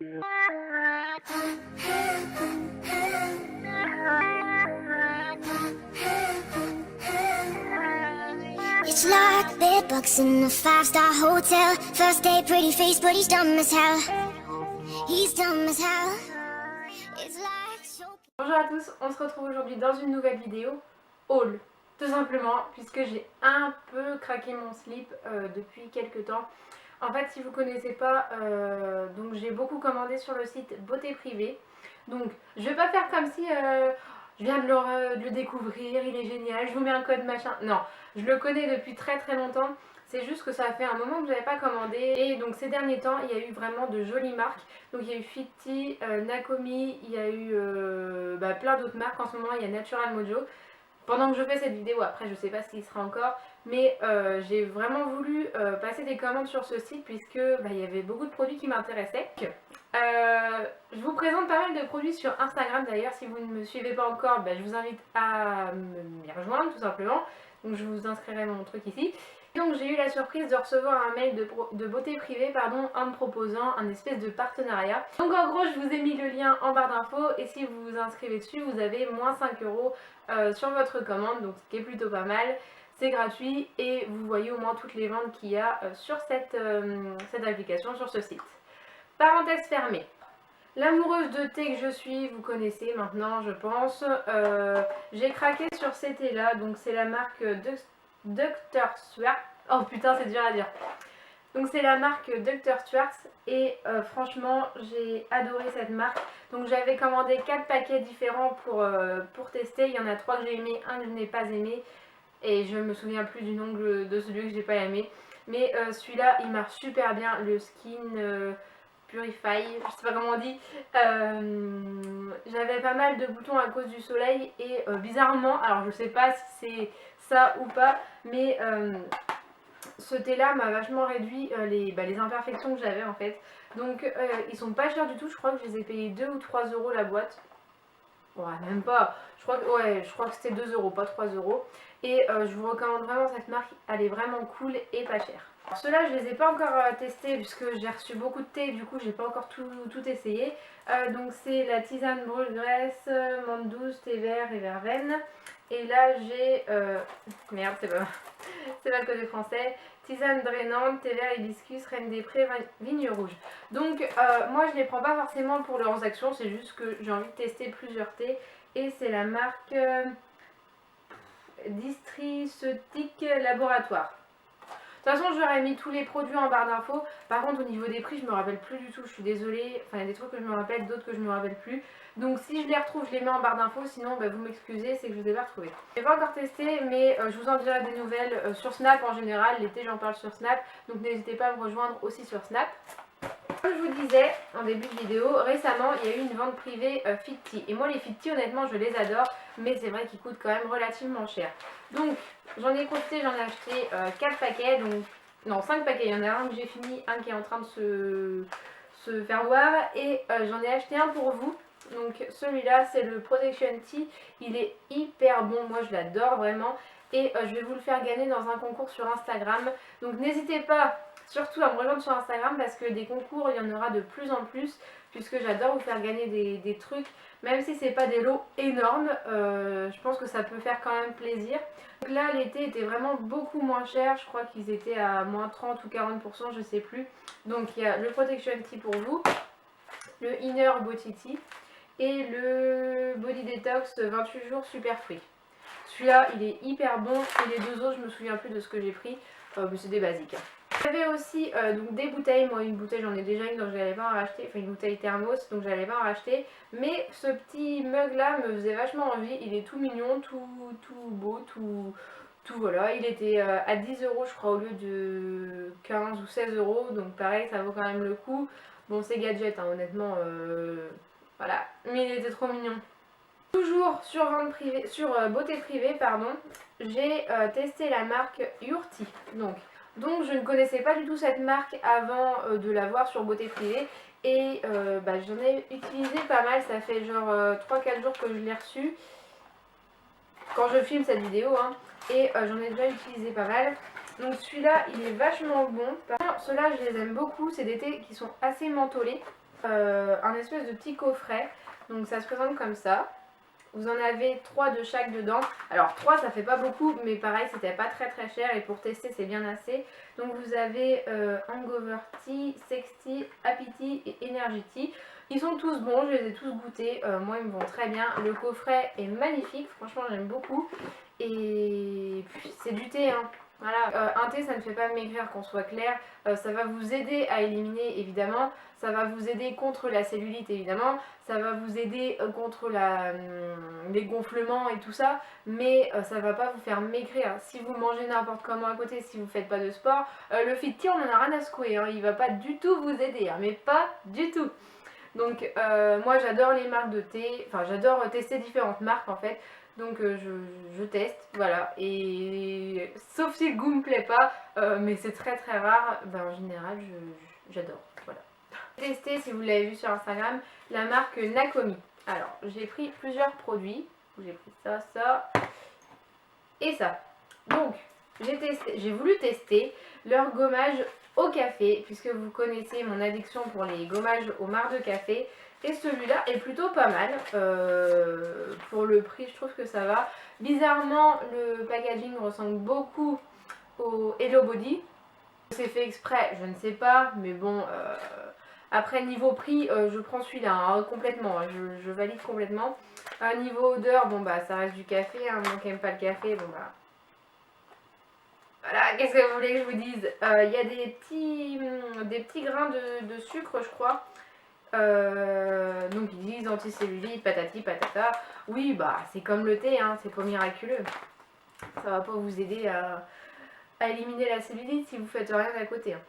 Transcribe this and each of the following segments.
It's like bedbugs in a five-star hotel. First day, pretty face, but he's dumb as hell. He's dumb as hell. It's like so... Bonjour à tous, on se retrouve aujourd'hui dans une nouvelle vidéo haul, tout simplement, puisque j'ai un peu craqué mon slip depuis quelques temps. En fait, si vous ne connaissez pas, donc j'ai beaucoup commandé sur le site Beauté Privée. Donc je vais pas faire comme si je viens de le découvrir, il est génial, je vous mets un code machin. Non, je le connais depuis très longtemps. C'est juste que ça a fait un moment que je n'avais pas commandé. Et donc ces derniers temps, il y a eu vraiment de jolies marques. Donc il y a eu Fiti, Nakomi, il y a eu plein d'autres marques. En ce moment, il y a Natural Mojo. Pendant que je fais cette vidéo, après je sais pas s'il sera encore, mais j'ai vraiment voulu passer des commandes sur ce site puisque il y avait beaucoup de produits qui m'intéressaient. Je vous présente pas mal de produits sur Instagram d'ailleurs. Si vous ne me suivez pas encore, je vous invite à m'y rejoindre tout simplement. Donc je vous inscrirai mon truc ici. Donc j'ai eu la surprise de recevoir un mail de Beauté Privée en me proposant un espèce de partenariat. Donc en gros je vous ai mis le lien en barre d'infos et si vous vous inscrivez dessus vous avez moins 5 € sur votre commande, donc ce qui est plutôt pas mal. C'est gratuit et vous voyez au moins toutes les ventes qu'il y a sur cette application, sur ce site. Parenthèse fermée. L'amoureuse de thé que je suis, vous connaissez maintenant je pense. J'ai craqué sur ces thés là, donc c'est la marque Dr. Schwartz. Oh putain c'est dur à dire. Donc c'est la marque Dr. Schwartz et franchement j'ai adoré cette marque. Donc j'avais commandé 4 paquets différents pour tester. Il y en a 3 que j'ai aimé, un que je n'ai pas aimé. Et je me souviens plus du nom de celui que j'ai pas aimé. Mais celui-là il marche super bien, le Skin Purify, je sais pas comment on dit. J'avais pas mal de boutons à cause du soleil et bizarrement, alors je sais pas si c'est ça ou pas, mais ce thé là m'a vachement réduit les imperfections que j'avais en fait. Donc ils sont pas chers du tout, je crois que je les ai payés 2 ou 3 € la boîte. Ouais, même pas, je crois que c'était 2 €, pas 3 €. Et je vous recommande vraiment cette marque, elle est vraiment cool et pas chère. Alors ceux-là je les ai pas encore testés puisque j'ai reçu beaucoup de thé, du coup j'ai pas encore tout essayé. Donc c'est la tisane brûle-graisse, menthe douce, thé vert et verveine. Et là j'ai, merde c'est pas le côté français, tisane drainante, thé vert hibiscus, reine des prés, vigne rouge. Donc moi je les prends pas forcément pour leurs actions, c'est juste que j'ai envie de tester plusieurs thés. Et c'est la marque Districeutique Laboratoire. De toute façon j'aurais mis tous les produits en barre d'infos. Par contre au niveau des prix je me rappelle plus du tout, je suis désolée. Enfin il y a des trucs que je me rappelle, d'autres que je me rappelle plus. Donc si je les retrouve je les mets en barre d'infos, sinon vous m'excusez, c'est que je ne les ai pas retrouvés. Je n'ai pas encore testé mais je vous en dirai des nouvelles sur Snap en général. L'été j'en parle sur Snap, donc n'hésitez pas à me rejoindre aussi sur Snap. Comme je vous disais en début de vidéo, récemment il y a eu une vente privée Fiti. Et moi les Fiti honnêtement je les adore, mais c'est vrai qu'ils coûtent quand même relativement cher. Donc j'en ai profité, j'en ai acheté 4 paquets, donc non 5 paquets, il y en a un que j'ai fini, un qui est en train de se faire voir. Et j'en ai acheté un pour vous. Donc celui-là c'est le Protection Tea, il est hyper bon, moi je l'adore vraiment. Et je vais vous le faire gagner dans un concours sur Instagram. Donc n'hésitez pas surtout à me rejoindre sur Instagram parce que des concours il y en aura de plus en plus. Puisque j'adore vous faire gagner des trucs. Même si c'est pas des lots énormes, je pense que ça peut faire quand même plaisir. Donc là l'été était vraiment beaucoup moins cher. Je crois qu'ils étaient à moins 30 ou 40%, je sais plus. Donc il y a le Protection Tea pour vous, le Inner Body Tea et le Body Detox 28 jours Super Fruit. Celui-là il est hyper bon et les deux autres je me souviens plus de ce que j'ai pris, mais c'est des basiques. J'avais aussi donc des bouteilles, moi une bouteille j'en ai déjà une donc je n'allais pas en racheter, enfin une bouteille thermos donc je n'allais pas en racheter. Mais ce petit mug là me faisait vachement envie, il est tout mignon, tout beau, tout voilà. Il était à 10 € je crois au lieu de 15 ou 16 €, donc pareil ça vaut quand même le coup. Bon c'est gadget hein, honnêtement, voilà, mais il était trop mignon. Toujours sur vente privée, sur Beauté Privée pardon, j'ai testé la marque Yurti. Donc je ne connaissais pas du tout cette marque avant de la voir sur Beauté Privée. Et j'en ai utilisé pas mal, ça fait genre 3-4 jours que je l'ai reçu. Quand je filme cette vidéo hein, et j'en ai déjà utilisé pas mal. Donc celui-là il est vachement bon. Par contre ceux-là je les aime beaucoup, c'est des thés qui sont assez mentholés. un espèce de petit coffret. Donc ça se présente comme ça. Vous en avez 3 de chaque dedans. Alors 3 ça fait pas beaucoup, mais pareil c'était pas très cher et pour tester c'est bien assez. Donc vous avez Hangover Tea, Sex Tea, Happy Tea et Energy Tea. Ils sont tous bons, je les ai tous goûtés, moi ils me vont très bien. Le coffret est magnifique, franchement j'aime beaucoup. Et puis c'est du thé hein. Voilà, un thé ça ne fait pas maigrir qu'on soit clair, ça va vous aider à éliminer évidemment, ça va vous aider contre la cellulite évidemment, ça va vous aider contre les gonflements et tout ça, mais ça va pas vous faire maigrir. Si vous mangez n'importe comment à côté, si vous faites pas de sport, le fit tea on en a rien à secouer, hein, il va pas du tout vous aider, hein, mais pas du tout. Donc moi j'adore les marques de thé, enfin j'adore tester différentes marques en fait. Donc je teste, voilà, et sauf si le goût me plaît pas, mais c'est très rare, ben, en général j'adore, voilà. J'ai testé, si vous l'avez vu sur Instagram, la marque Nakomi. Alors j'ai pris plusieurs produits, j'ai pris ça et ça. Donc j'ai voulu tester leur gommage au café, puisque vous connaissez mon addiction pour les gommages aux marcs de café. Et celui-là est plutôt pas mal. Pour le prix, je trouve que ça va. Bizarrement, le packaging ressemble beaucoup au Hello Body. C'est fait exprès, je ne sais pas. Mais bon, après niveau prix, je prends celui-là hein, complètement. Je valide complètement. Niveau odeur, bon bah ça reste du café. Hein, moi qui n'aime pas le café, bon bah... Voilà, qu'est-ce que vous voulez que je vous dise? Il y a des petits grains de sucre, je crois. Donc ils disent anticellulite, patati patata. Oui, bah c'est comme le thé, hein, c'est pas miraculeux. Ça va pas vous aider à éliminer la cellulite si vous faites rien à côté. Hein.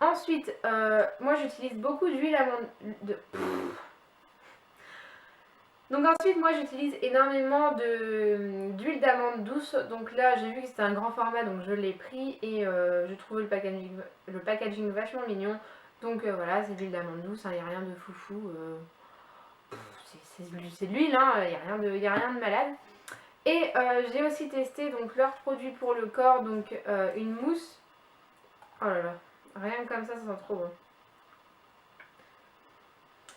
Ensuite, moi j'utilise beaucoup d'huile amande. Donc ensuite, moi j'utilise énormément d'huile d'amande douce. Donc là, j'ai vu que c'était un grand format, donc je l'ai pris et je trouvais le packaging vachement mignon. Donc voilà, c'est de l'huile d'amande douce, il n'y a rien de foufou. C'est de l'huile, hein, il n'y a rien de malade. Et j'ai aussi testé donc leurs produits pour le corps, donc une mousse. Oh là là, rien que comme ça sent trop bon.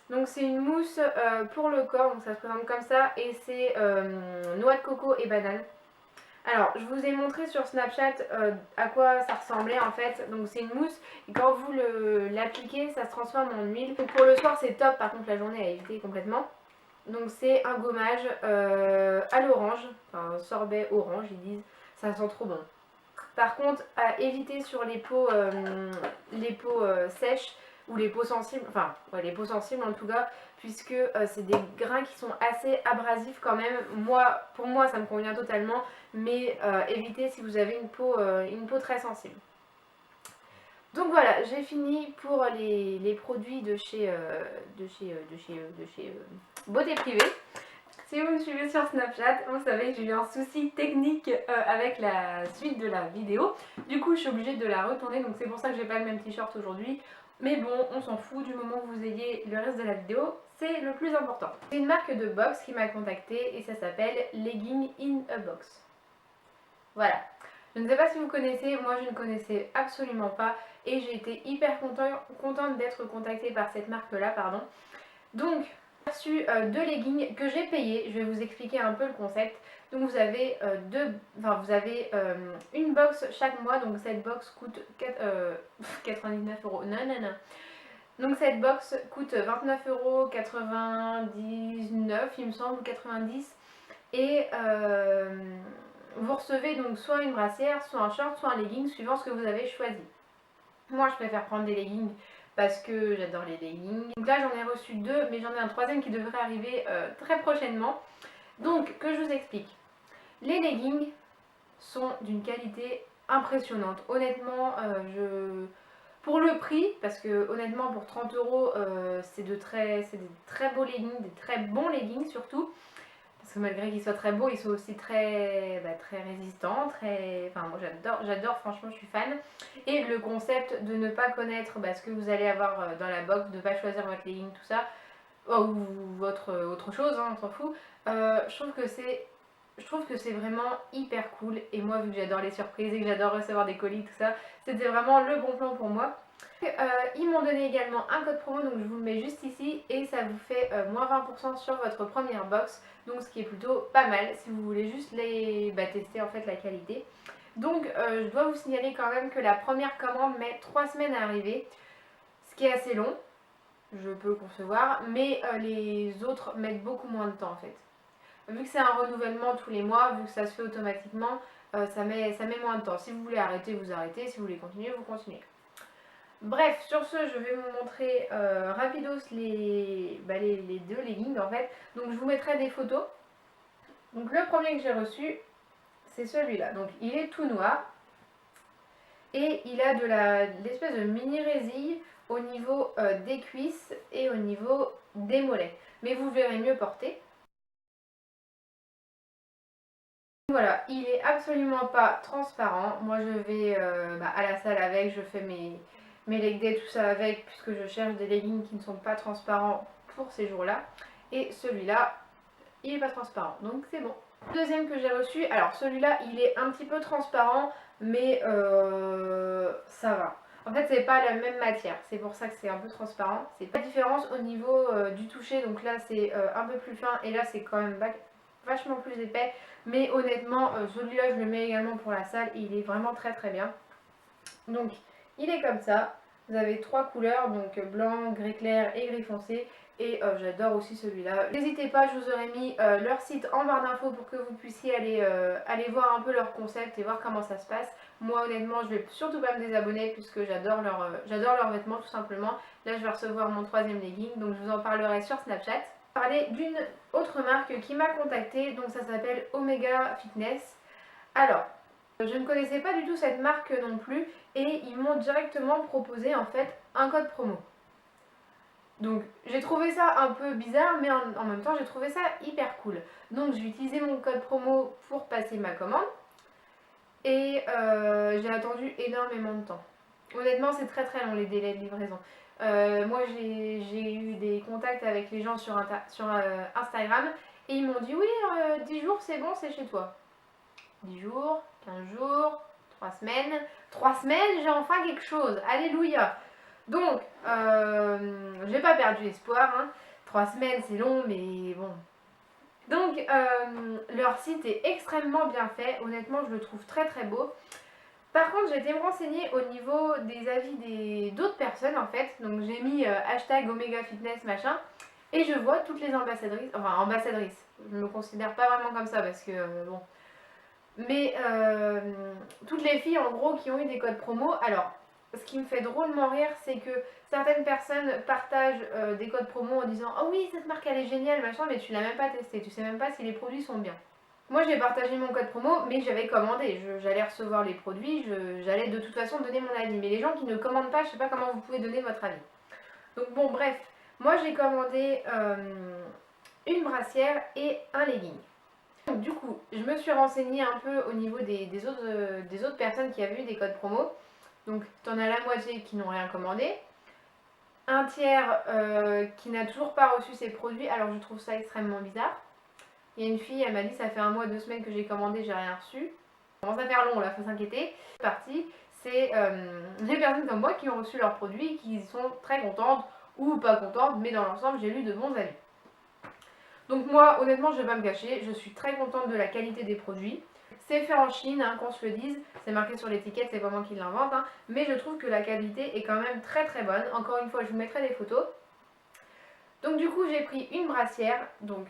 Donc c'est une mousse pour le corps, donc ça se présente comme ça et c'est noix de coco et banane. Alors je vous ai montré sur Snapchat à quoi ça ressemblait en fait. Donc c'est une mousse et quand vous l'appliquez ça se transforme en huile. Donc pour le soir c'est top, par contre la journée à éviter complètement. Donc c'est un gommage à l'orange, enfin sorbet orange ils disent, ça sent trop bon. Par contre à éviter sur les peaux sèches ou les peaux sensibles, enfin ouais, les peaux sensibles en tout cas, puisque c'est des grains qui sont assez abrasifs quand même. Pour moi ça me convient totalement, mais évitez si vous avez une peau très sensible. Donc voilà, j'ai fini pour les produits de chez Beauté Privée. Si vous me suivez sur Snapchat, vous savez que j'ai eu un souci technique avec la suite de la vidéo. Du coup, je suis obligée de la retourner, donc c'est pour ça que j'ai pas le même t-shirt aujourd'hui. Mais bon, on s'en fout, du moment que vous ayez le reste de la vidéo, c'est le plus important. C'est une marque de box qui m'a contactée et ça s'appelle Legging in a Box. Voilà. Je ne sais pas si vous connaissez, moi je ne connaissais absolument pas et j'ai été hyper contente d'être contactée par cette marque-là, pardon. Donc, j'ai reçu deux leggings que j'ai payés, je vais vous expliquer un peu le concept. Donc vous avez une box chaque mois, donc cette box coûte 99 €. Non. Donc cette box coûte 29,99 € il me semble, ou 90. Et vous recevez donc soit une brassière, soit un short, soit un legging, suivant ce que vous avez choisi. Moi je préfère prendre des leggings parce que j'adore les leggings. Donc là j'en ai reçu deux, mais j'en ai un troisième qui devrait arriver très prochainement. Donc que je vous explique. Les leggings sont d'une qualité impressionnante. Honnêtement, pour le prix, parce que honnêtement pour 30 €, c'est des très beaux leggings, des très bons leggings surtout. Parce que malgré qu'ils soient très beaux, ils sont aussi très résistants, enfin moi j'adore, franchement je suis fan. Et le concept de ne pas connaître ce que vous allez avoir dans la box, de ne pas choisir votre legging, tout ça, ou votre autre chose, hein, on s'en fout, je trouve que c'est vraiment hyper cool. Et moi vu que j'adore les surprises et que j'adore recevoir des colis, tout ça, c'était vraiment le bon plan pour moi. Ils m'ont donné également un code promo, donc je vous le mets juste ici et ça vous fait moins 20% sur votre première box, donc ce qui est plutôt pas mal si vous voulez juste tester en fait la qualité. Donc je dois vous signaler quand même que la première commande met 3 semaines à arriver, ce qui est assez long, je peux le concevoir, mais les autres mettent beaucoup moins de temps en fait. Vu que c'est un renouvellement tous les mois, vu que ça se fait automatiquement, ça met moins de temps. Si vous voulez arrêter, vous arrêtez, si vous voulez continuer, vous continuez. Bref, sur ce, je vais vous montrer rapidos les deux leggings en fait. Donc je vous mettrai des photos. Donc le premier que j'ai reçu, c'est celui-là. Donc il est tout noir. Et il a de l'espèce de mini résille au niveau des cuisses et au niveau des mollets. Mais vous verrez mieux porter. Voilà, il est absolument pas transparent. Moi je vais à la salle avec, je fais mes leg day, tout ça avec, puisque je cherche des leggings qui ne sont pas transparents pour ces jours-là. Et celui-là, il est pas transparent, donc c'est bon. Le deuxième que j'ai reçu, alors celui-là, il est un petit peu transparent, mais ça va. En fait, c'est pas la même matière, c'est pour ça que c'est un peu transparent. C'est pas de différence au niveau du toucher, donc là c'est un peu plus fin et là c'est quand même vachement plus épais. Mais honnêtement, celui-là je le mets également pour la salle et il est vraiment très très bien. Donc il est comme ça. Vous avez 3 couleurs, donc blanc, gris clair et gris foncé. Et j'adore aussi celui-là. N'hésitez pas, je vous aurais mis leur site en barre d'infos pour que vous puissiez aller voir un peu leur concept et voir comment ça se passe. Moi honnêtement je vais surtout pas me désabonner puisque j'adore leurs vêtements tout simplement. Là je vais recevoir mon 3e legging, donc je vous en parlerai sur Snapchat. Parler d'une autre marque qui m'a contactée, donc ça s'appelle Omega Fitness. Alors, je ne connaissais pas du tout cette marque non plus et ils m'ont directement proposé en fait un code promo. Donc j'ai trouvé ça un peu bizarre mais en même temps j'ai trouvé ça hyper cool. Donc j'ai utilisé mon code promo pour passer ma commande et j'ai attendu énormément de temps. Honnêtement c'est très très long les délais de livraison. Moi j'ai eu des contacts avec les gens sur Instagram et ils m'ont dit oui 10 jours c'est bon, c'est chez toi. 10 jours, 15 jours, 3 semaines. 3 semaines, j'ai enfin quelque chose. Alléluia. Donc, j'ai pas perdu espoir. 3 semaines, c'est long, mais bon. Donc, leur site est extrêmement bien fait. Honnêtement, je le trouve très très beau. Par contre, j'ai été me renseigner au niveau des avis d'autres personnes en fait. Donc, j'ai mis hashtag Omega Fitness machin. Et je vois toutes les ambassadrices. Enfin, ambassadrices. Je me considère pas vraiment comme ça parce que bon. Mais toutes les filles en gros qui ont eu des codes promo, alors ce qui me fait drôlement rire c'est que certaines personnes partagent des codes promo en disant oh oui cette marque elle est géniale machin, mais tu l'as même pas testé, tu sais même pas si les produits sont bien. Moi j'ai partagé mon code promo mais j'avais commandé, j'allais recevoir les produits, j'allais de toute façon donner mon avis. Mais les gens qui ne commandent pas, je sais pas comment vous pouvez donner votre avis. Donc bon bref, moi j'ai commandé une brassière et un legging. Donc, du coup, je me suis renseignée un peu au niveau des autres personnes qui avaient eu des codes promo. Donc, tu en as la moitié qui n'ont rien commandé. Un tiers qui n'a toujours pas reçu ses produits. Alors, je trouve ça extrêmement bizarre. Il y a une fille, elle m'a dit ça fait 1 mois, 2 semaines que j'ai commandé, j'ai rien reçu. Ça commence à faire long là, faut s'inquiéter. C'est parti. C'est les personnes comme moi qui ont reçu leurs produits, qui sont très contentes ou pas contentes, mais dans l'ensemble, j'ai lu de bons avis. Donc moi, honnêtement, je vais pas me cacher, je suis très contente de la qualité des produits. C'est fait en Chine, qu'on se le dise, c'est marqué sur l'étiquette, c'est pas moi qui l'invente, mais je trouve que la qualité est quand même très très bonne. Encore une fois, je vous mettrai des photos. Donc du coup, j'ai pris une brassière, donc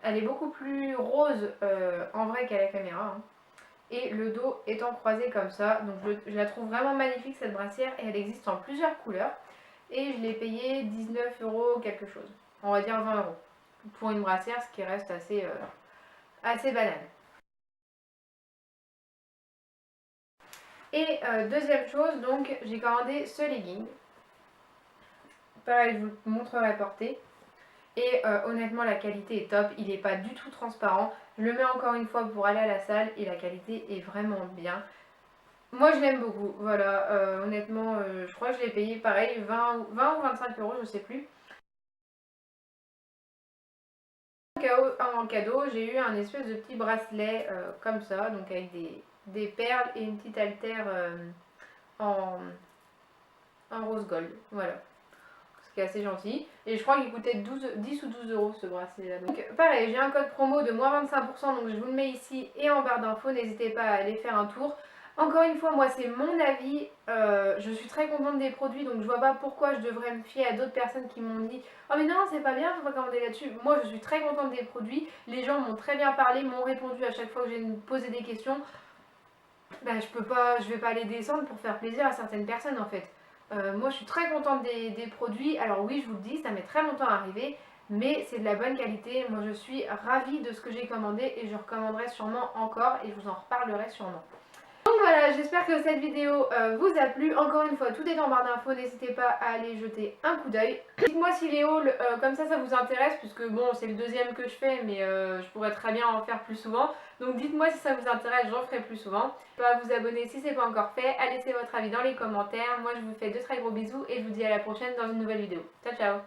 elle est beaucoup plus rose en vrai qu'à la caméra. Et le dos étant croisé comme ça, donc je la trouve vraiment magnifique cette brassière et elle existe en plusieurs couleurs. Et je l'ai payé 19 € quelque chose, on va dire 20 € pour une brassière, ce qui reste assez banal. Et deuxième chose, donc j'ai commandé ce legging. Pareil, je vous le montrerai porté. Et honnêtement, la qualité est top. Il n'est pas du tout transparent. Je le mets encore une fois pour aller à la salle et la qualité est vraiment bien. Moi, je l'aime beaucoup. Voilà, honnêtement, je crois que je l'ai payé pareil, 20 ou 25 €, je sais plus. En cadeau, j'ai eu un espèce de petit bracelet comme ça, donc avec des perles et une petite haltère en un rose gold, voilà. Ce qui est assez gentil. Et je crois qu'il coûtait 10 ou 12 euros ce bracelet là. Donc pareil, j'ai un code promo de moins 25%, donc je vous le mets ici et en barre d'infos, n'hésitez pas à aller faire un tour. Encore une fois, moi c'est mon avis, je suis très contente des produits, donc je vois pas pourquoi je devrais me fier à d'autres personnes qui m'ont dit « Oh mais non, c'est pas bien, faut pas commander là-dessus ». Moi je suis très contente des produits, les gens m'ont très bien parlé, m'ont répondu à chaque fois que j'ai posé des questions. Ben, je vais pas les descendre pour faire plaisir à certaines personnes en fait. Moi je suis très contente des produits, alors oui je vous le dis, ça met très longtemps à arriver, mais c'est de la bonne qualité. Moi je suis ravie de ce que j'ai commandé et je recommanderai sûrement encore et je vous en reparlerai sûrement. Donc voilà, j'espère que cette vidéo vous a plu. Encore une fois, tout est en barre d'infos, n'hésitez pas à aller jeter un coup d'œil. Dites-moi si les hauls comme ça vous intéresse, puisque bon, c'est le deuxième que je fais, mais je pourrais très bien en faire plus souvent. Donc dites-moi si ça vous intéresse, j'en ferai plus souvent. Pas vous abonner si c'est pas encore fait, à laisser votre avis dans les commentaires. Moi je vous fais de très gros bisous et je vous dis à la prochaine dans une nouvelle vidéo. Ciao ciao.